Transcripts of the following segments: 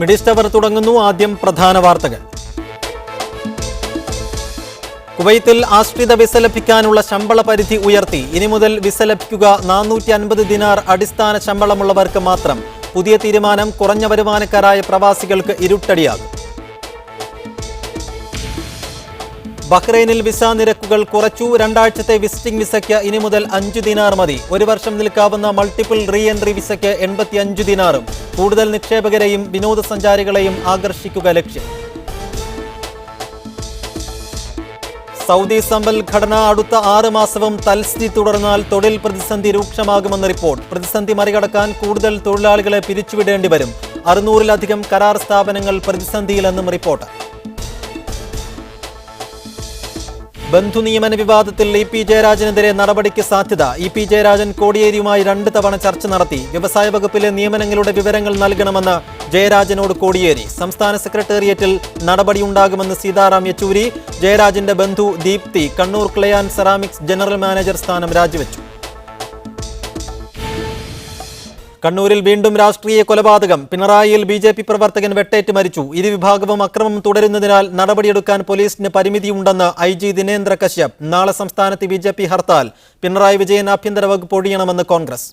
Midst അവർ തുടങ്ങുന്നു. ആദ്യം പ്രധാന വാർത്തകൾ. കുവൈത്തിൽ ആശ്രിത വിസ ലഭിക്കാനുള്ള ശമ്പള പരിധി ഉയർത്തി. ഇനി മുതൽ വിസ ലഭിക്കുക 450 ദിനാർ അടിസ്ഥാന ശമ്പളമുള്ളവർക്ക് മാത്രം. പുതിയ തീരുമാനം കുറഞ്ഞ വരുമാനക്കാരായ പ്രവാസികൾക്ക് ഇരുട്ടടിയാകും. ബഹ്റൈനിൽ വിസ നിരക്കുകൾ കുറച്ചു. 2 ആഴ്ചത്തെ വിസിറ്റിംഗ് വിസയ്ക്ക് ഇനി മുതൽ 5 ദിനാർ മതി. 1 വർഷം നിൽക്കാവുന്ന മൾട്ടിപ്പിൾ റീ എൻട്രി വിസയ്ക്ക് 85 ദിനാറും. കൂടുതൽ നിക്ഷേപകരെയും വിനോദസഞ്ചാരികളെയും ആകർഷിക്കുക ലക്ഷ്യം. സൗദി സമ്പദ്ഘടന അടുത്ത 6 മാസവും തൽസ്ഥിതി തുടർന്നാൽ തൊഴിൽ പ്രതിസന്ധി രൂക്ഷമാകുമെന്ന് റിപ്പോർട്ട്. പ്രതിസന്ധി മറികടക്കാൻ കൂടുതൽ തൊഴിലാളികളെ പിരിച്ചുവിടേണ്ടി വരും. 600-ലധികം കരാർ സ്ഥാപനങ്ങൾ പ്രതിസന്ധിയിലെന്നും റിപ്പോർട്ട്. ബന്ധു നിയമന വിവാദത്തിൽ ഇ പി ജയരാജനെതിരെ നടപടിക്ക് സാധ്യത. ഇ പി ജയരാജൻ കോടിയേരിയുമായി 2 തവണ ചർച്ച നടത്തി. വ്യവസായ വകുപ്പിലെ നിയമനങ്ങളുടെ വിവരങ്ങൾ നൽകണമെന്ന് ജയരാജനോട് കോടിയേരി. സംസ്ഥാന സെക്രട്ടേറിയറ്റിൽ നടപടിയുണ്ടാകുമെന്ന് സീതാറാം യെച്ചൂരി. ജയരാജന്റെ ബന്ധു Deepthi Kannur clay and ceramics general manager സ്ഥാനം രാജിവെച്ചു. കണ്ണൂരിൽ വീണ്ടും രാഷ്ട്രീയ കൊലപാതകം. പിണറായിയിൽ BJP പ്രവർത്തകൻ വെട്ടേറ്റ് മരിച്ചു. ഇരുവിഭാഗവും അക്രമം തുടരുന്നതിനാൽ നടപടിയെടുക്കാൻ പോലീസിന് പരിമിതിയുണ്ടെന്ന് IG ദിനേന്ദ്ര കശ്യപ്. നാളെ സംസ്ഥാനത്ത് BJP ഹർത്താൽ. പിണറായി വിജയൻ ആഭ്യന്തര വകുപ്പ് ഒഴിയണമെന്ന് കോൺഗ്രസ്.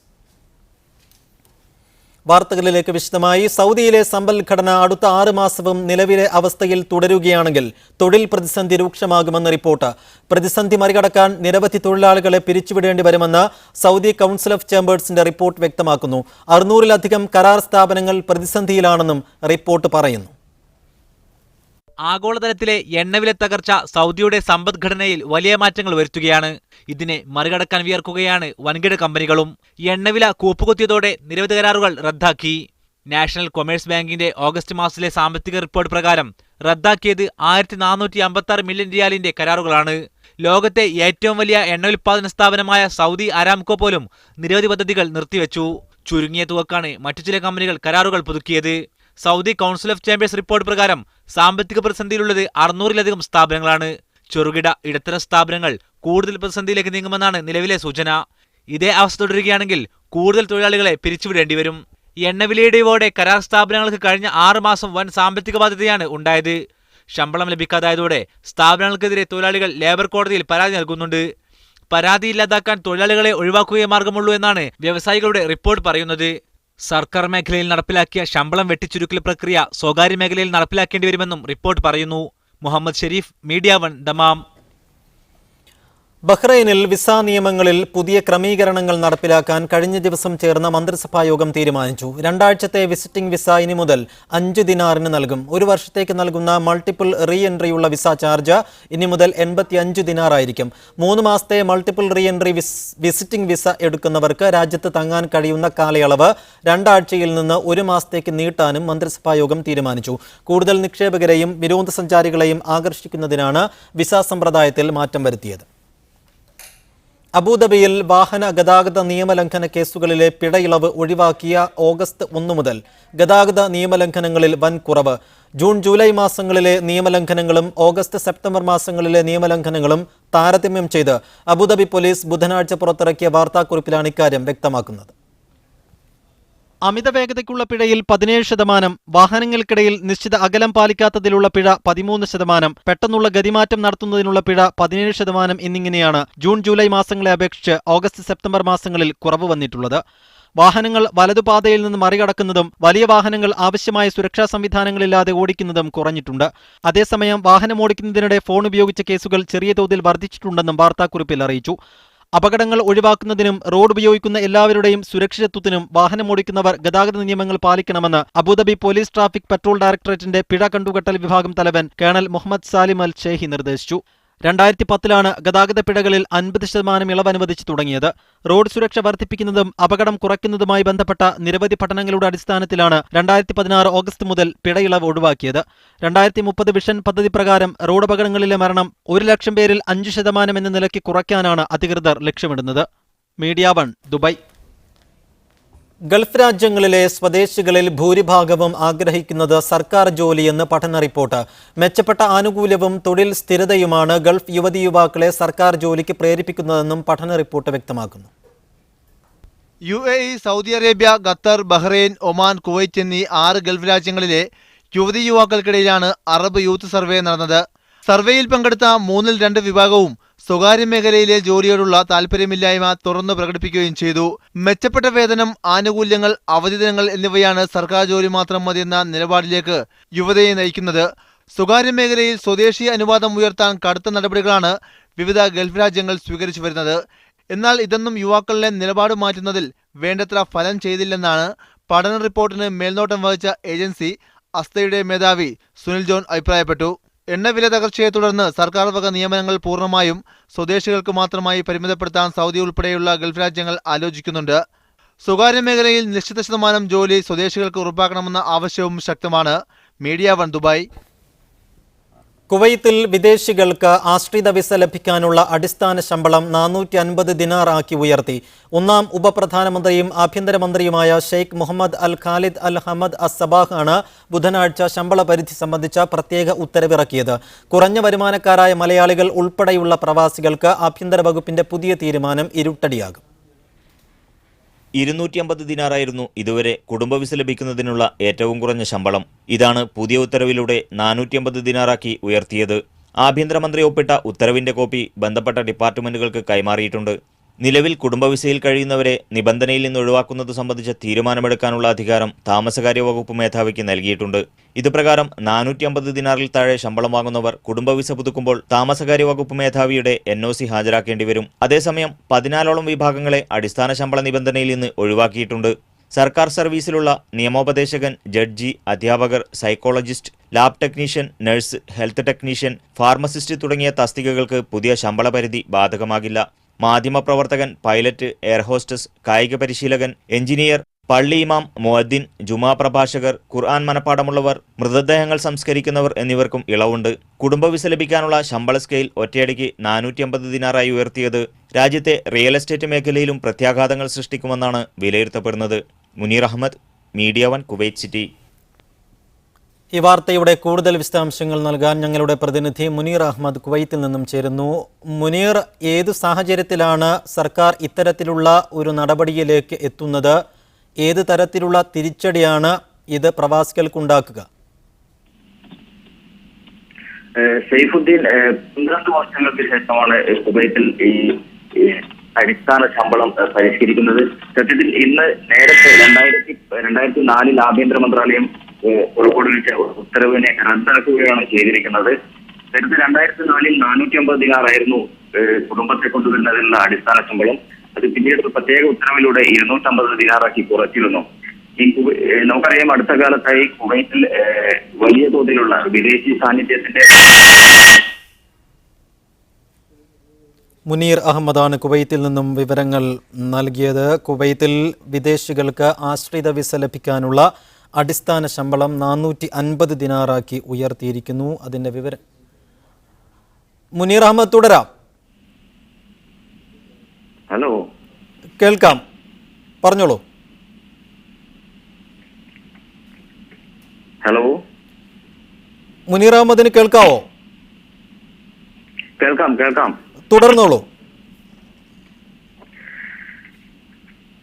വാർത്തകളിലേക്ക് വിശദമായി. സൗദിയിലെ സമ്പദ്ഘടന അടുത്ത 6 മാസവും നിലവിലെ അവസ്ഥയിൽ തുടരുകയാണെങ്കിൽ തൊഴിൽ പ്രതിസന്ധി രൂക്ഷമാകുമെന്ന് റിപ്പോർട്ട്. പ്രതിസന്ധി മറികടക്കാൻ നിരവധി തൊഴിലാളികളെ പിരിച്ചുവിടേണ്ടി വരുമെന്ന് സൗദി കൗൺസിൽ ഓഫ് ചേംബേഴ്സിന്റെ റിപ്പോർട്ട് വ്യക്തമാക്കുന്നു. 600-ലധികം കരാർ സ്ഥാപനങ്ങൾ പ്രതിസന്ധിയിലാണെന്നും റിപ്പോർട്ട് പറയുന്നു. ആഗോളതലത്തിലെ എണ്ണവില തകർച്ച സൗദിയുടെ സമ്പദ്ഘടനയിൽ വലിയ മാറ്റങ്ങൾ വരുത്തുകയാണ്. ഇതിനെ മറികടക്കാൻ വിയർക്കുകയാണ് വൻകിട കമ്പനികളും. എണ്ണവില കൂപ്പുകുത്തിയതോടെ നിരവധി കരാറുകൾ റദ്ദാക്കി. നാഷണൽ കൊമേഴ്സ് ബാങ്കിന്റെ ഓഗസ്റ്റ് മാസത്തിലെ സാമ്പത്തിക റിപ്പോർട്ട് പ്രകാരം റദ്ദാക്കിയത് 1456 മില്യൺ റിയാലിന്റെ കരാറുകളാണ്. ലോകത്തെ ഏറ്റവും വലിയ എണ്ണ ഉൽപാദന സ്ഥാപനമായ സൗദി അരാംകോ പോലും നിരവധി പദ്ധതികൾ നിർത്തിവെച്ചു. ചുരുങ്ങിയ തുകക്കാണ് മറ്റു ചില കമ്പനികൾ കരാറുകൾ പുതുക്കിയത്. Saudi council of chambers report പ്രകാരം സാമ്പത്തിക പ്രതിസന്ധിയിലുള്ളത് 600-ലധികം സ്ഥാപനങ്ങളാണ്. ചെറുകിട ഇടത്തരം സ്ഥാപനങ്ങൾ കൂടുതൽ പ്രതിസന്ധിയിലേക്ക് നീങ്ങുമെന്നാണ് നിലവിലെ സൂചന. ഇതേ അവസ്ഥ തുടരുകയാണെങ്കിൽ കൂടുതൽ തൊഴിലാളികളെ പിരിച്ചുവിടേണ്ടി വരും. എണ്ണവിലയിടിവോടെ കരാർ സ്ഥാപനങ്ങൾക്ക് കഴിഞ്ഞ 6 മാസം വൻ സാമ്പത്തിക ബാധ്യതയാണ് ഉണ്ടായത്. ശമ്പളം ലഭിക്കാതായതോടെ സ്ഥാപനങ്ങൾക്കെതിരെ തൊഴിലാളികൾ ലേബർ കോടതിയിൽ പരാതി നൽകുന്നുണ്ട്. പരാതി ഇല്ലാതാക്കാൻ തൊഴിലാളികളെ ഒഴിവാക്കുകയേ മാർഗമുള്ളൂ എന്നാണ് വ്യവസായികളുടെ റിപ്പോർട്ട് പറയുന്നത്. സർക്കാർ മേഖലയിൽ നടപ്പിലാക്കിയ ശമ്പളം വെട്ടിച്ചുരുക്കൽ പ്രക്രിയ സ്വകാര്യ മേഖലയിൽ നടപ്പിലാക്കേണ്ടി വരുമെന്നും റിപ്പോർട്ട് പറയുന്നു. Muhammad Sharif, media 1, Dammam. ബഹ്റൈനിൽ വിസ നിയമങ്ങളിൽ പുതിയ ക്രമീകരണങ്ങൾ നടപ്പിലാക്കാൻ കഴിഞ്ഞ ദിവസം ചേർന്ന മന്ത്രിസഭാ യോഗം തീരുമാനിച്ചു. 2 ആഴ്ചത്തെ വിസിറ്റിംഗ് വിസ ഇനി മുതൽ 5 ദിനാറിന് നൽകും. 1 വർഷത്തേക്ക് നൽകുന്ന മൾട്ടിപ്പിൾ റീ എൻട്രിയുള്ള വിസ ചാർജ് ഇനി മുതൽ 85 ദിനാർ ആയിരിക്കും. 3 മാസത്തെ multiple re entry visiting visa എടുക്കുന്നവർക്ക് രാജ്യത്ത് തങ്ങാൻ കഴിയുന്ന കാലയളവ് 2 ആഴ്ചയിൽ നിന്ന് 1 മാസത്തേക്ക് നീട്ടാനും മന്ത്രിസഭാ യോഗം തീരുമാനിച്ചു. കൂടുതൽ നിക്ഷേപകരെയും വിനോദസഞ്ചാരികളെയും ആകർഷിക്കുന്നതിനാണ് വിസ സമ്പ്രദായത്തിൽ മാറ്റം വരുത്തിയത്. അബുദാബിയിൽ വാഹന ഗതാഗത നിയമലംഘന കേസുകളിലെ പിഴയിളവ് ഒഴിവാക്കിയ ഓഗസ്റ്റ് 1 മുതൽ ഗതാഗത നിയമലംഘനങ്ങളിൽ വൻ കുറവ്. ജൂൺ ജൂലൈ മാസങ്ങളിലെ നിയമലംഘനങ്ങളും ഓഗസ്റ്റ് സെപ്റ്റംബർ മാസങ്ങളിലെ നിയമലംഘനങ്ങളും താരതമ്യം ചെയ്ത് അബുദാബി പോലീസ് ബുധനാഴ്ച പുറത്തിറക്കിയ വാർത്താക്കുറിപ്പിലാണ് ഇക്കാര്യം വ്യക്തമാക്കുന്നത്. അമിത വേഗതയ്ക്കുള്ള പിഴയിൽ 17%, വാഹനങ്ങൾക്കിടയിൽ നിശ്ചിത അകലം പാലിക്കാത്തതിലുള്ള പിഴ 13%, പെട്ടെന്നുള്ള ഗതിമാറ്റം നടത്തുന്നതിനുള്ള പിഴ 17% എന്നിങ്ങനെയാണ് ജൂൺ ജൂലൈ മാസങ്ങളെ അപേക്ഷിച്ച് ഓഗസ്റ്റ് സെപ്റ്റംബർ മാസങ്ങളിൽ കുറവ് വന്നിട്ടുള്ളത്. വാഹനങ്ങൾ വലതുപാതയിൽ നിന്ന് മറികടക്കുന്നതും വലിയ വാഹനങ്ങൾ ആവശ്യമായ സുരക്ഷാ സംവിധാനങ്ങളില്ലാതെ ഓടിക്കുന്നതും കുറഞ്ഞിട്ടുണ്ട്. അതേസമയം വാഹനം ഓടിക്കുന്നതിനിടെ ഫോൺ ഉപയോഗിച്ച കേസുകൾ ചെറിയ തോതിൽ വർദ്ധിച്ചിട്ടുണ്ടെന്നും വാർത്താക്കുറിപ്പിൽ അറിയിച്ചു. അപകടങ്ങൾ ഒഴിവാക്കുന്നതിനും റോഡ് ഉപയോഗിക്കുന്ന എല്ലാവരുടെയും സുരക്ഷിതത്വത്തിനും വാഹനമോടിക്കുന്നവർ ഗതാഗത നിയമങ്ങൾ പാലിക്കണമെന്ന് അബുദാബി പോലീസ് ട്രാഫിക് പെട്രോൾ ഡയറക്ടറേറ്റിന്റെ പിഴ കണ്ടുകെട്ടൽ വിഭാഗം തലവൻ കേണൽ മുഹമ്മദ് സാലിം അൽ ഷേഹി നിർദ്ദേശിച്ചു. 2010-ലാണ് ഗതാഗത പിഴകളിൽ 50% ഇളവ് അനുവദിച്ചു തുടങ്ങിയത്. റോഡ് സുരക്ഷ വർദ്ധിപ്പിക്കുന്നതും അപകടം കുറയ്ക്കുന്നതുമായി ബന്ധപ്പെട്ട നിരവധി പഠനങ്ങളുടെ അടിസ്ഥാനത്തിലാണ് 2016 ഓഗസ്റ്റ് മുതൽ പിഴയിളവ് ഒഴിവാക്കിയത്. 2030 വിഷൻ പദ്ധതി പ്രകാരം റോഡ് അപകടങ്ങളിലെ മരണം 1 ലക്ഷം പേരിൽ 5% എന്ന നിലയ്ക്ക് കുറയ്ക്കാനാണ് അധികൃതർ ലക്ഷ്യമിടുന്നത്. Media 1, Dubai. ഗൾഫ് രാജ്യങ്ങളിലെ സ്വദേശികളിൽ ഭൂരിഭാഗവും ആഗ്രഹിക്കുന്നത് സർക്കാർ ജോലിയെന്ന് പഠന റിപ്പോർട്ട്. മെച്ചപ്പെട്ട ആനുകൂല്യവും തൊഴിൽ സ്ഥിരതയുമാണ് ഗൾഫ് യുവതി യുവാക്കളെ സർക്കാർ ജോലിക്ക് പ്രേരിപ്പിക്കുന്നതെന്നും പഠന റിപ്പോർട്ട് വ്യക്തമാക്കുന്നു. UAE, Saudi Arabia, Qatar, Bahrain, Oman, Kuwait എന്നീ 6 ഗൾഫ് രാജ്യങ്ങളിലെ യുവതി യുവാക്കൾക്കിടയിലാണ് അറബ് യൂത്ത് സർവേ നടന്നത്. സർവേയിൽ പങ്കെടുത്ത 3-ൽ 2 വിഭാഗവും സ്വകാര്യ മേഖലയിലെ ജോലിയോടുള്ള താൽപര്യമില്ലായ്മ തുറന്നു പ്രകടിപ്പിക്കുകയും ചെയ്തു. മെച്ചപ്പെട്ട വേതനം, ആനുകൂല്യങ്ങൾ, അവധി ദിനങ്ങൾ എന്നിവയാണ് സർക്കാർ ജോലി മാത്രം മതിയെന്ന നിലപാടിലേക്ക് യുവതയെ നയിക്കുന്നത്. സ്വകാര്യ മേഖലയിൽ സ്വദേശി അനുപാതം ഉയർത്താൻ കടുത്ത നടപടികളാണ് വിവിധ ഗൾഫ് രാജ്യങ്ങൾ സ്വീകരിച്ചു വരുന്നത്. എന്നാൽ ഇതൊന്നും യുവാക്കളുടെ നിലപാട് മാറ്റുന്നതിൽ വേണ്ടത്ര ഫലം ചെയ്തില്ലെന്നാണ് പഠന റിപ്പോർട്ടിന് മേൽനോട്ടം വഹിച്ച ഏജൻസി അസ്തയുടെ മേധാവി സുനിൽ ജോൺ അഭിപ്രായപ്പെട്ടു. എണ്ണവില തകർച്ചയെ തുടർന്ന് സർക്കാർ വക നിയമനങ്ങൾ പൂർണ്ണമായും സ്വദേശികൾക്ക് മാത്രമായി പരിമിതപ്പെടുത്താൻ സൗദി ഉൾപ്പെടെയുള്ള ഗൾഫ് രാജ്യങ്ങൾ ആലോചിക്കുന്നുണ്ട്. സ്വകാര്യ മേഖലയിൽ നിശ്ചിത ശതമാനം ജോലി സ്വദേശികൾക്ക് ഉറപ്പാക്കണമെന്ന ആവശ്യവും ശക്തമാണ്. Media 1 Dubai. കുവൈത്തിൽ വിദേശികൾക്ക് ആശ്രിത വിസ ലഭിക്കാനുള്ള അടിസ്ഥാന ശമ്പളം 450 ദിനാർ ആക്കി ഉയർത്തി. ഒന്നാം ഉപപ്രധാനമന്ത്രിയും ആഭ്യന്തരമന്ത്രിയുമായ ഷെയ്ഖ് മുഹമ്മദ് അൽ ഖാലിദ് അൽ ഹമദ് അസ്സബാഹ് ആണ് ബുധനാഴ്ച ശമ്പള പരിധി സംബന്ധിച്ച പ്രത്യേക ഉത്തരവിറക്കിയത്. കുറഞ്ഞ വരുമാനക്കാരായ മലയാളികൾ ഉൾപ്പെടെയുള്ള പ്രവാസികൾക്ക് ആഭ്യന്തര വകുപ്പിന്റെ പുതിയ തീരുമാനം ഇരുട്ടടിയാകും. 250 ദിനാറായിരുന്നു ഇതുവരെ കുടുംബ വിസ ലഭിക്കുന്നതിനുള്ള ഏറ്റവും കുറഞ്ഞ ശമ്പളം. ഇതാണ് പുതിയ ഉത്തരവിലൂടെ 450 ദിനാറാക്കി ഉയർത്തിയത്. ആഭ്യന്തരമന്ത്രി ഒപ്പിട്ട ഉത്തരവിന്റെ കോപ്പി ബന്ധപ്പെട്ട ഡിപ്പാർട്ട്മെന്റുകൾക്ക് കൈമാറിയിട്ടുണ്ട്. നിലവിൽ കുടുംബ വിസയിൽ കഴിയുന്നവരെ നിബന്ധനയിൽ നിന്ന് ഒഴിവാക്കുന്നത് സംബന്ധിച്ച തീരുമാനമെടുക്കാനുള്ള അധികാരം താമസകാര്യ വകുപ്പ് മേധാവിക്ക് നൽകിയിട്ടുണ്ട്. ഇതുപ്രകാരം 450 ദിനാറിൽ താഴെ ശമ്പളം വാങ്ങുന്നവർ കുടുംബ വിസ പുതുക്കുമ്പോൾ താമസകാര്യ വകുപ്പ് മേധാവിയുടെ NOC ഹാജരാക്കേണ്ടി വരും. അതേസമയം 14ഓളം വിഭാഗങ്ങളെ അടിസ്ഥാന ശമ്പള നിബന്ധനയിൽ നിന്ന് ഒഴിവാക്കിയിട്ടുണ്ട്. സർക്കാർ സർവീസിലുള്ള നിയമോപദേശകൻ, ജഡ്ജി, അധ്യാപകർ, psychologist, lab technician, nurse, health technician, pharmacist തുടങ്ങിയ തസ്തികകൾക്ക് പുതിയ ശമ്പള പരിധി ബാധകമാകില്ല. മാധ്യമപ്രവർത്തകൻ, പൈലറ്റ്, എയർ ഹോസ്റ്റസ്, കായിക പരിശീലകൻ, എഞ്ചിനീയർ, പള്ളി ഇമാം, മുഅദ്ദിൻ, ജുമാ പ്രഭാഷകർ, ഖുർആൻ മനപ്പാടമുള്ളവർ, മൃതദേഹങ്ങൾ സംസ്കരിക്കുന്നവർ എന്നിവർക്കും ഇളവുണ്ട്. കുടുംബ വിസ ലഭിക്കാനുള്ള ശമ്പള സ്കെയിൽ ഒറ്റയടിക്ക് 450 ദിനാറായി ഉയർത്തിയത് രാജ്യത്തെ റിയൽ എസ്റ്റേറ്റ് മേഖലയിലും പ്രത്യാഘാതങ്ങൾ സൃഷ്ടിക്കുമെന്നാണ് വിലയിരുത്തപ്പെടുന്നത്. Muneer Ahmed, media 1, Kuwait city. ഈ വാർത്തയുടെ കൂടുതൽ വിശദാംശങ്ങൾ നൽകാൻ ഞങ്ങളുടെ പ്രതിനിധി മുനീർ അഹമ്മദ് കുവൈത്തിൽ നിന്നും ചേരുന്നു. മുനീർ, ഏതു സാഹചര്യത്തിലാണ് സർക്കാർ ഇത്തരത്തിലുള്ള ഒരു നടപടിയിലേക്ക് എത്തുന്നത്? ഏത് തരത്തിലുള്ള തിരിച്ചടിയാണ് ഇത് പ്രവാസികൾക്കുണ്ടാക്കുക? സൈഫുദ്ദീൻ, 12 വർഷങ്ങൾക്ക് ശേഷമാണ് കുവൈത്തിൽ ഈ അടിസ്ഥാന ശമ്പളം പരിഷ്കരിക്കുന്നത്. സത്യത്തിൽ ഇന്ന് നേരത്തെ 2004 ആഭ്യന്തര മന്ത്രാലയം പുറപ്പെടുവിച്ച ഉത്തരവിനെ റദ്ദാക്കുകയാണ് ചെയ്തിരിക്കുന്നത്. നേരത്തെ 2004 450 ദിനാറായിരുന്നു കുടുംബത്തെ കൊണ്ടുവരുന്നതിനുള്ള അടിസ്ഥാന ശമ്പളം. അത് പിന്നീട് പ്രത്യേക ഉത്തരവിലൂടെ 250 ദിനാറാക്കി കുറച്ചിരുന്നു. നമുക്കറിയാം, അടുത്ത കാലത്തായി കുവൈത്തിൽ വലിയ തോതിലുള്ള വിദേശി സാന്നിധ്യത്തിന്റെ. മുനീർ അഹമ്മദാണ് കുവൈത്തിൽ നിന്നും വിവരങ്ങൾ നൽകിയത്. കുവൈത്തിൽ വിദേശികൾക്ക് ആശ്രിത വിസ ലഭിക്കാനുള്ള അടിസ്ഥാന ശമ്പളം 450 ദിനാറാക്കി ഉയർത്തിയിരിക്കുന്നു. അതിന്റെ വിവരം മുനീർ അഹമ്മദ്, തുടരാം. ഹലോ, കേൾക്കാം, പറഞ്ഞോളൂ. ഹലോ മുനീർ അഹമ്മദിന് കേൾക്കാവോ? കേൾക്കാം. തുടർന്നോളൂ.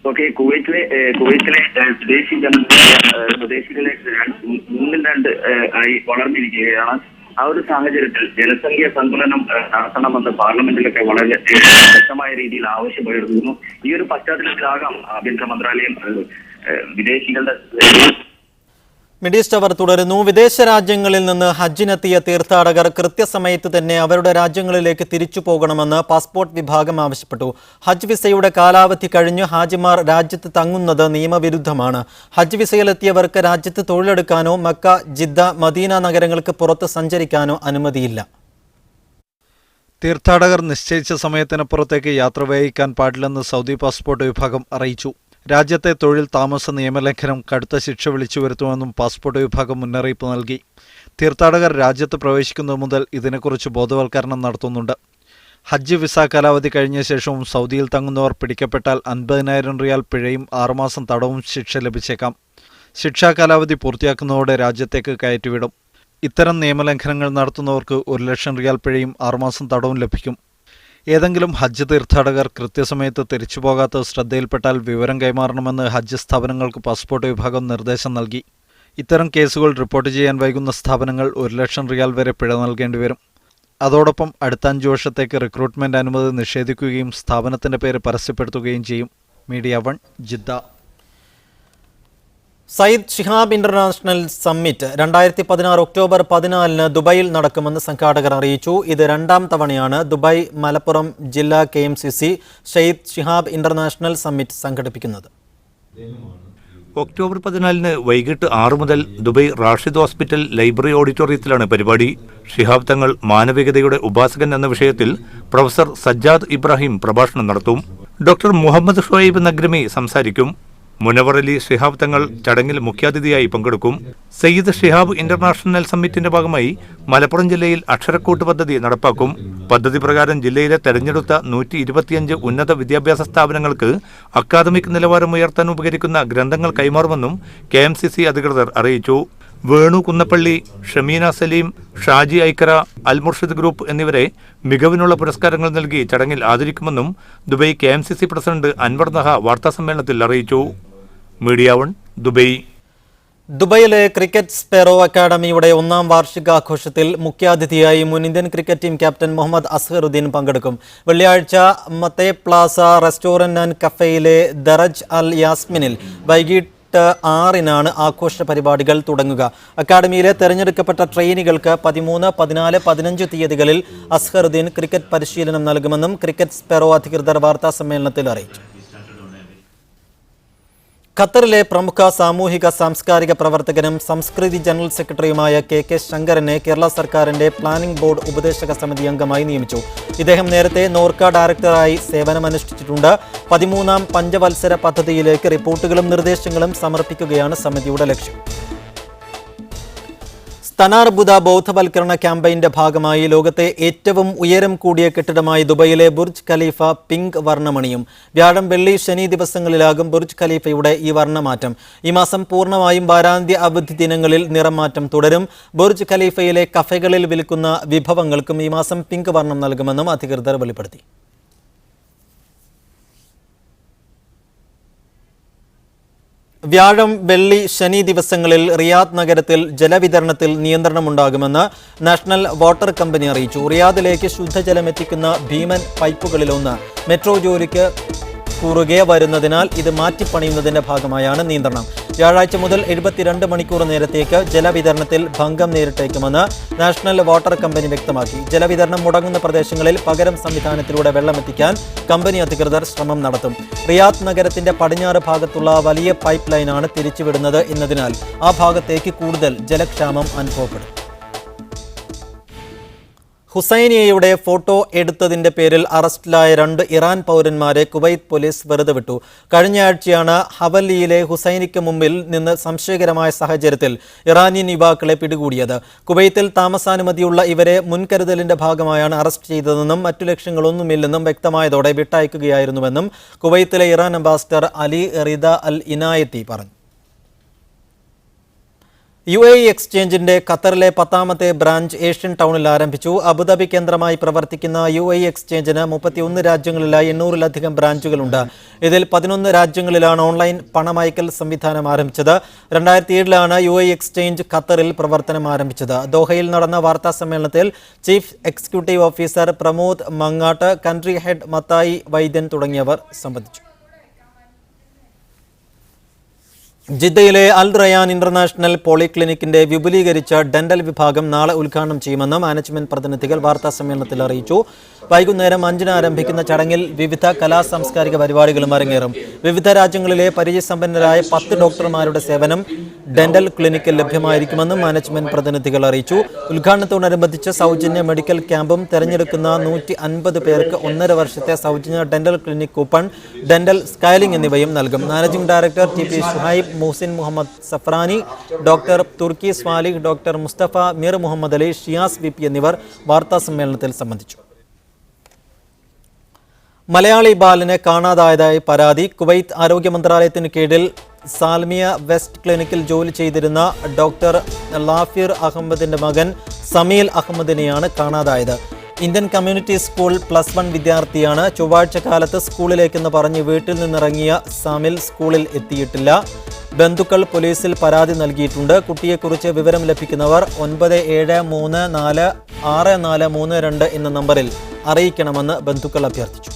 ഓക്കെ, കുവൈത്തിലെ സ്വദേശി സ്വദേശികളെ 3-2 ആയി വളർന്നിരിക്കുകയാണ്. ആ ഒരു സാഹചര്യത്തിൽ ജനസംഖ്യ സന്തുലനം നടത്തണമെന്ന് പാർലമെന്റിലൊക്കെ വളരെ ശക്തമായ രീതിയിൽ ആവശ്യമുയർന്നു. ഈ ഒരു പശ്ചാത്തലത്തിലാകാം ആഭ്യന്തര മന്ത്രാലയം വിദേശികളുടെ. മിഡിസ്റ്റ് അവർ തുടരുന്നു. വിദേശ രാജ്യങ്ങളിൽ നിന്ന് ഹജ്ജിനെത്തിയ തീർത്ഥാടകർ കൃത്യസമയത്ത് തന്നെ അവരുടെ രാജ്യങ്ങളിലേക്ക് തിരിച്ചു പോകണമെന്ന് പാസ്പോർട്ട് വിഭാഗം ആവശ്യപ്പെട്ടു. ഹജ്ജ് വിസയുടെ കാലാവധി കഴിഞ്ഞ് ഹാജിമാർ രാജ്യത്ത് തങ്ങുന്നത് നിയമവിരുദ്ധമാണ്. ഹജ്ജ് വിസയിലെത്തിയവർക്ക് രാജ്യത്ത് തൊഴിലെടുക്കാനോ മക്ക, ജിദ്ദ, മദീന നഗരങ്ങൾക്ക് പുറത്ത് സഞ്ചരിക്കാനോ അനുമതിയില്ല. തീർത്ഥാടകർ നിശ്ചയിച്ച സമയത്തിനപ്പുറത്തേക്ക് യാത്ര വൈകിക്കാൻ പാടില്ലെന്ന് സൗദി പാസ്പോർട്ട് വിഭാഗം അറിയിച്ചു. രാജ്യത്തെ തൊഴിൽ താമസ നിയമലംഘനം കടുത്ത ശിക്ഷ വിളിച്ചു വരുത്തുമെന്നും പാസ്പോർട്ട് വിഭാഗം മുന്നറിയിപ്പ് നൽകി. തീർത്ഥാടകർ രാജ്യത്ത് പ്രവേശിക്കുന്നത് മുതൽ ഇതിനെക്കുറിച്ച് ബോധവൽക്കരണം നടത്തുന്നുണ്ട്. ഹജ്ജ് വിസ കാലാവധി കഴിഞ്ഞ ശേഷവും സൗദിയിൽ തങ്ങുന്നവർ പിടിക്കപ്പെട്ടാൽ 50,000 റിയാൽ പിഴയും 6 മാസം തടവും ശിക്ഷ ലഭിച്ചേക്കാം. ശിക്ഷാ കാലാവധി പൂർത്തിയാക്കുന്നതോടെ രാജ്യത്തേക്ക് കയറ്റിവിടും. ഇത്തരം നിയമലംഘനങ്ങൾ നടത്തുന്നവർക്ക് 1 ലക്ഷം റിയാൽ പിഴയും 6 മാസം തടവും ലഭിക്കും. ഏതെങ്കിലും ഹജ്ജ് തീർത്ഥാടകർ കൃത്യസമയത്ത് തിരിച്ചുപോകാത്തത് ശ്രദ്ധയിൽപ്പെട്ടാൽ വിവരം കൈമാറണമെന്ന് ഹജ്ജ് സ്ഥാപനങ്ങൾക്ക് പാസ്പോർട്ട് വിഭാഗം നിർദ്ദേശം നൽകി. ഇത്തരം കേസുകൾ റിപ്പോർട്ട് ചെയ്യാൻ വൈകുന്ന സ്ഥാപനങ്ങൾ 1,00,000 റിയാൽ വരെ പിഴ നൽകേണ്ടി വരും. അതോടൊപ്പം അടുത്ത 5 വർഷത്തേക്ക് റിക്രൂട്ട്മെന്റ് അനുമതി നിഷേധിക്കുകയും സ്ഥാപനത്തിന്റെ പേര് പരസ്യപ്പെടുത്തുകയും ചെയ്യും. Media 1 Jeddah. Sayyid Shihab international summit 2016 October 14 ദുബായിൽ നടക്കുമെന്ന് സംഘാടകർ അറിയിച്ചു. ഇത് 2ാം തവണയാണ് ദുബായ് മലപ്പുറം ജില്ലാ KMCC Sayyid Shihab international summit സംഘടിപ്പിക്കുന്നത്. ഒക്ടോബർ 14 വൈകിട്ട് 6 മുതൽ ദുബായ് റാഷിദ് ഹോസ്പിറ്റൽ ലൈബ്രറി ഓഡിറ്റോറിയത്തിലാണ് പരിപാടി. ഷിഹാബ് തങ്ങൾ മാനവികതയുടെ ഉപാസകൻ എന്ന വിഷയത്തിൽ പ്രൊഫസർ സജ്ജാദ് ഇബ്രാഹിം പ്രഭാഷണം നടത്തും. ഡോക്ടർ മുഹമ്മദ് ഷുഐബ് നഗ്രമി സംസാരിക്കും. മുനവർ അലി ഷിഹാബ് തങ്ങൾ ചടങ്ങിൽ മുഖ്യാതിഥിയായി പങ്കെടുക്കും. സയ്യിദ് ഷിഹാബ് ഇന്റർനാഷണൽ സമ്മിറ്റിന്റെ ഭാഗമായി മലപ്പുറം ജില്ലയിൽ അക്ഷരക്കൂട്ട് പദ്ധതി നടപ്പാക്കും. പദ്ധതി പ്രകാരം ജില്ലയിലെ തെരഞ്ഞെടുത്ത 125 ഉന്നത വിദ്യാഭ്യാസ സ്ഥാപനങ്ങൾക്ക് അക്കാദമിക് നിലവാരം ഉയർത്താൻ ഉപകരിക്കുന്ന ഗ്രന്ഥങ്ങൾ കൈമാറുമെന്നും KMCC അധികൃതർ അറിയിച്ചു. Venu Kunnappally, Shameena Saleem, Shaji Aikkara, Al Murshid group എന്നിവരെ മികവിനുള്ള പുരസ്കാരങ്ങൾ നൽകി ചടങ്ങിൽ ആദരിക്കുമെന്നും Dubai KMCC president Anwar Naha വാർത്താസമ്മേളനത്തിൽ അറിയിച്ചു. Media 1 Dubai. ദുബൈയിലെ ക്രിക്കറ്റ് സ്പെറോ അക്കാദമിയുടെ 1ാം വാർഷികാഘോഷത്തിൽ മുഖ്യാതിഥിയായി മുൻ Indian cricket team captain Muhammad Azharuddin പങ്കെടുക്കും. വെള്ളിയാഴ്ച മത്തേ പ്ലാസ റെസ്റ്റോറന്റ് ആൻഡ് കഫേയിലെ ദറജ് അൽ യാസ്മിനിൽ വൈകിട്ട് 6-നാണ് ആഘോഷ പരിപാടികൾ തുടങ്ങുക. അക്കാദമിയിലെ തെരഞ്ഞെടുക്കപ്പെട്ട ട്രെയിനികൾക്ക് 13, 14, 15 തീയതികളിൽ അസ്ഹറുദ്ദീൻ ക്രിക്കറ്റ് പരിശീലനം നൽകുമെന്നും ക്രിക്കറ്റ് സ്പെറോ അധികൃതർ വാർത്താസമ്മേളനത്തിൽ അറിയിച്ചു. ഖത്തറിലെ പ്രമുഖ സാമൂഹിക സാംസ്കാരിക പ്രവർത്തകനും സംസ്കൃതി ജനറൽ സെക്രട്ടറിയുമായ KK ശങ്കരനെ കേരള സർക്കാരിന്റെ പ്ലാനിംഗ് ബോർഡ് ഉപദേശക സമിതി അംഗമായി നിയമിച്ചു. ഇദ്ദേഹം നേരത്തെ നോർക്ക ഡയറക്ടറായി സേവനമനുഷ്ഠിച്ചിട്ടുണ്ട്. 13ാം പഞ്ചവത്സര പദ്ധതിയിലേക്ക് റിപ്പോർട്ടുകളും നിർദ്ദേശങ്ങളും സമർപ്പിക്കുകയാണ് സമിതിയുടെ ലക്ഷ്യം. സ്തനാർബുദ ബോധവൽക്കരണ ക്യാമ്പയിന്റെ ഭാഗമായി ലോകത്തെ ഏറ്റവും ഉയരം കൂടിയ കെട്ടിടമായി ദുബൈയിലെ ബുർജ് ഖലീഫ പിങ്ക് വർണ്ണമണിയും. വ്യാഴം, വെള്ളി, ശനി ദിവസങ്ങളിലാകും ബുർജ് ഖലീഫയുടെ ഈ വർണ്ണമാറ്റം. ഈ മാസം പൂർണ്ണമായും വാരാന്ത്യ അവധി ദിനങ്ങളിൽ നിറം മാറ്റം തുടരും. ബുർജ് ഖലീഫയിലെ കഫേകളിൽ വിൽക്കുന്ന വിഭവങ്ങൾക്കും ഈ മാസം പിങ്ക് വർണ്ണം നൽകുമെന്നും അധികൃതർ വെളിപ്പെടുത്തി. വ്യാഴം, വെള്ളി, ശനി ദിവസങ്ങളിൽ റിയാദ് നഗരത്തിൽ ജലവിതരണത്തിൽ നിയന്ത്രണമുണ്ടാകുമെന്ന് നാഷണൽ വാട്ടർ കമ്പനി അറിയിച്ചു. റിയാദിലേക്ക് ശുദ്ധജലം എത്തിക്കുന്ന ഭീമൻ പൈപ്പുകളിലൊന്ന് മെട്രോ ജോലിക്ക് കുറുകെ വരുന്നതിനാൽ ഇത് മാറ്റിപ്പണിയുന്നതിന്റെ ഭാഗമായാണ് നിയന്ത്രണം. വ്യാഴാഴ്ച മുതൽ 72 മണിക്കൂർ നേരത്തേക്ക് ജലവിതരണത്തിൽ ഭംഗം നേരിട്ടേക്കുമെന്ന് നാഷണൽ വാട്ടർ കമ്പനി വ്യക്തമാക്കി. ജലവിതരണം മുടങ്ങുന്ന പ്രദേശങ്ങളിൽ പകരം സംവിധാനത്തിലൂടെ വെള്ളമെത്തിക്കാൻ കമ്പനി അധികൃതർ ശ്രമം നടത്തും. റിയാദ് നഗരത്തിന്റെ പടിഞ്ഞാറ് ഭാഗത്തുള്ള വലിയ പൈപ്പ് ലൈനാണ് തിരിച്ചുവിടുന്നത് എന്നതിനാൽ ആ ഭാഗത്തേക്ക് കൂടുതൽ ജലക്ഷാമം അനുഭവപ്പെടും. ഹുസൈനിയയുടെ ഫോട്ടോ എടുത്തതിന്റെ പേരിൽ അറസ്റ്റിലായ 2 ഇറാൻ പൗരന്മാരെ കുവൈത്ത് പോലീസ് വെറുതെ വിട്ടു. കഴിഞ്ഞയാഴ്ചയാണ് ഹവല്ലിയിലെ ഹുസൈനിക്ക് മുമ്പിൽ നിന്ന് സംശയകരമായ സാഹചര്യത്തിൽ ഇറാനിയൻ യുവാക്കളെ പിടികൂടിയത്. കുവൈത്തിൽ താമസാനുമതിയുള്ള ഇവരെ മുൻകരുതലിന്റെ ഭാഗമായാണ് അറസ്റ്റ് ചെയ്തതെന്നും മറ്റു ലക്ഷ്യങ്ങളൊന്നുമില്ലെന്നും വ്യക്തമായതോടെ വിട്ടയക്കുകയായിരുന്നുവെന്നും കുവൈത്തിലെ ഇറാൻ അംബാസിഡർ അലി റിദ അൽ ഇനായത്തി പറഞ്ഞു. UAE എക്സ്ചേഞ്ചിന്റെ ഖത്തറിലെ 10ാമത്തെ ബ്രാഞ്ച് ഏഷ്യൻ ടൗണിൽ ആരംഭിച്ചു. അബുദാബി കേന്ദ്രമായി പ്രവർത്തിക്കുന്ന UAE എക്സ്ചേഞ്ചിന് 31 രാജ്യങ്ങളിലായി 800-ലധികം ബ്രാഞ്ചുകളുണ്ട്. ഇതിൽ 11 രാജ്യങ്ങളിലാണ് ഓൺലൈൻ പണമയക്കൽ സംവിധാനം ആരംഭിച്ചത്. 2007-ലാണ് UAE എക്സ്ചേഞ്ച് ഖത്തറിൽ പ്രവർത്തനം ആരംഭിച്ചത്. ദോഹയിൽ നടന്ന വാർത്താ സമ്മേളനത്തിൽ chief executive officer Pramod Mangattu, country head Mathai വൈദ്യൻ തുടങ്ങിയവർ സംബന്ധിച്ചു. ജിദ്ദയിലെ അൽ റയാൻ ഇന്റർനാഷണൽ പോളിക്ലിനിക്കിന്റെ വിപുലീകരിച്ച ഡെന്റൽ വിഭാഗം നാളെ ഉദ്ഘാടനം ചെയ്യുമെന്ന് മാനേജ്മെന്റ് പ്രതിനിധികൾ വാർത്താ സമ്മേളനത്തിൽ അറിയിച്ചു. വൈകുന്നേരം 5-ന് ആരംഭിക്കുന്ന ചടങ്ങിൽ വിവിധ കലാ സാംസ്കാരിക പരിപാടികളും അരങ്ങേറും. വിവിധ രാജ്യങ്ങളിലെ പരിചയസമ്പന്നരായ 10 ഡോക്ടർമാരുടെ സേവനം ഡെന്റൽ ക്ലിനിക്കിൽ ലഭ്യമായിരിക്കുമെന്നും മാനേജ്മെന്റ് പ്രതിനിധികൾ അറിയിച്ചു. ഉദ്ഘാടനത്തോടനുബന്ധിച്ച് സൗജന്യ മെഡിക്കൽ ക്യാമ്പും തെരഞ്ഞെടുക്കുന്ന 150 പേർക്ക് 1.5 വർഷത്തെ സൗജന്യ dental clinic coupon, dental scaling എന്നിവയും നൽകും. Managing director TP Shuhaib, Muhsin Muhammad Safrani, doctor Turki Swalih, doctor Mustafa Mir Muhammad Ali, Shiyas VP എന്നിവർ വാർത്താ സമ്മേളനത്തിൽ സംബന്ധിച്ചു. മലയാളി ബാലനെ കാണാതായതായി പരാതി. കുവൈത്ത് ആരോഗ്യ മന്ത്രാലയത്തിന് കീഴിൽ സാൽമിയ വെസ്റ്റ് ക്ലിനിക്കിൽ ജോലി ചെയ്തിരുന്ന ഡോക്ടർ ലാഫിർ അഹമ്മദിന്റെ മകൻ സമീൽ അഹമ്മദിനെയാണ് കാണാതായത്. ഇന്ത്യൻ കമ്മ്യൂണിറ്റി സ്കൂൾ +1 വിദ്യാർത്ഥിയാണ്. ചൊവ്വാഴ്ച കാലത്ത് സ്കൂളിലേക്കെന്ന് പറഞ്ഞ് വീട്ടിൽ നിന്നിറങ്ങിയ സാമിൽ സ്കൂളിൽ എത്തിയിട്ടില്ല. ബന്ധുക്കൾ പോലീസിൽ പരാതി നൽകിയിട്ടുണ്ട്. കുട്ടിയെക്കുറിച്ച് വിവരം ലഭിക്കുന്നവർ 97346432 എന്ന നമ്പറിൽ അറിയിക്കണമെന്ന് ബന്ധുക്കൾ അഭ്യർത്ഥിച്ചു.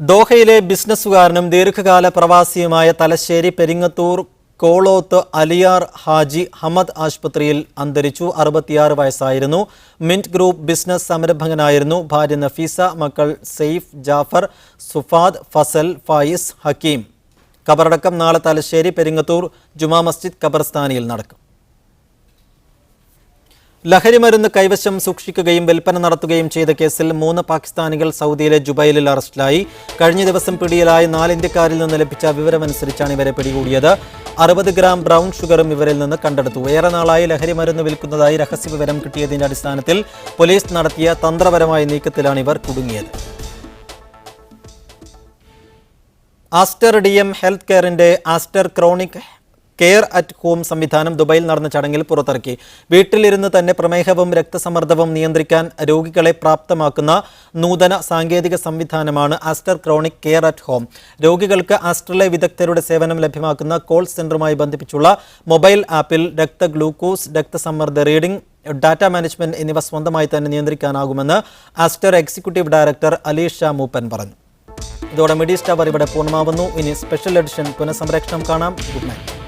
ദോഹയിലെ ബിസിനസ്സുകാരനും ദീർഘകാല പ്രവാസിയുമായ തലശ്ശേരി പെരിങ്ങത്തൂർ കോളോത്ത് അലിയാർ ഹാജി ഹമദ് ആശുപത്രിയിൽ അന്തരിച്ചു. 66 വയസ്സായിരുന്നു. മിന്റ് ഗ്രൂപ്പ് ബിസിനസ് സംരംഭകനായിരുന്നു. ഭാര്യ നഫീസ, മക്കൾ സെയ്ഫ്, ജാഫർ, സുഫാദ്, ഫസൽ, ഫായിസ്, ഹക്കീം. ഖബറടക്കം നാളെ തലശ്ശേരി പെരിങ്ങത്തൂർ ജുമാ മസ്ജിദ് ഖബർസ്ഥാനിയിൽ നടക്കും. ലഹരിമരുന്ന് കൈവശം സൂക്ഷിക്കുകയും വിൽപ്പന നടത്തുകയും ചെയ്ത കേസിൽ 3 പാകിസ്ഥാനികൾ സൗദിയിലെ ജുബൈലിൽ അറസ്റ്റിലായി. കഴിഞ്ഞ ദിവസം പിടിയിലായ 4 ഇന്ത്യക്കാരിൽ നിന്ന് ലഭിച്ച വിവരമനുസരിച്ചാണ് ഇവരെ പിടികൂടിയത്. 60 ഗ്രാം ബ്രൗൺ ഷുഗറും ഇവരിൽ നിന്ന് കണ്ടെടുത്തു. ഏറെ നാളായി ലഹരിമരുന്ന് വിൽക്കുന്നതായി രഹസ്യവിവരം കിട്ടിയതിന്റെ അടിസ്ഥാനത്തിൽ പോലീസ് നടത്തിയ തന്ത്രപരമായ നീക്കത്തിലാണ് ഇവർ കുടുങ്ങിയത്. ആസ്റ്റർ DM ഹെൽത്ത് കെയറിന്റെ Aster chronic care at home സംവിധാനം ദുബൈയിൽ നടന്ന ചടങ്ങിൽ പുറത്തിറക്കി. വീട്ടിലിരുന്ന് തന്നെ പ്രമേഹവും രക്തസമ്മർദ്ദവും നിയന്ത്രിക്കാൻ രോഗികളെ പ്രാപ്തമാക്കുന്ന നൂതന സാങ്കേതിക സംവിധാനമാണ് Aster chronic care at home. രോഗികൾക്ക് ആസ്റ്ററിലെ വിദഗ്ധരുടെ സേവനം ലഭ്യമാക്കുന്ന കോൾ സെന്ററുമായി ബന്ധിപ്പിച്ചുള്ള മൊബൈൽ ആപ്പിൽ ഗ്ലൂക്കോസ്, രക്തസമ്മർദ്ദ റീഡിംഗ്, ഡാറ്റ മാനേജ്മെന്റ് എന്നിവ സ്വന്തമായി തന്നെ നിയന്ത്രിക്കാനാകുമെന്ന് ആസ്റ്റർ എക്സിക്യൂട്ടീവ് ഡയറക്ടർ അലീഷ മൂപ്പൻ പറഞ്ഞു. ഇതോടെ മിഡി സ്റ്റാർ ഇവിടെ പൂർണ്ണമാവുന്നു. ഇനി സ്പെഷ്യൽ എഡിഷൻ പുനഃസംപ്രേഷണം കാണാം. Good night.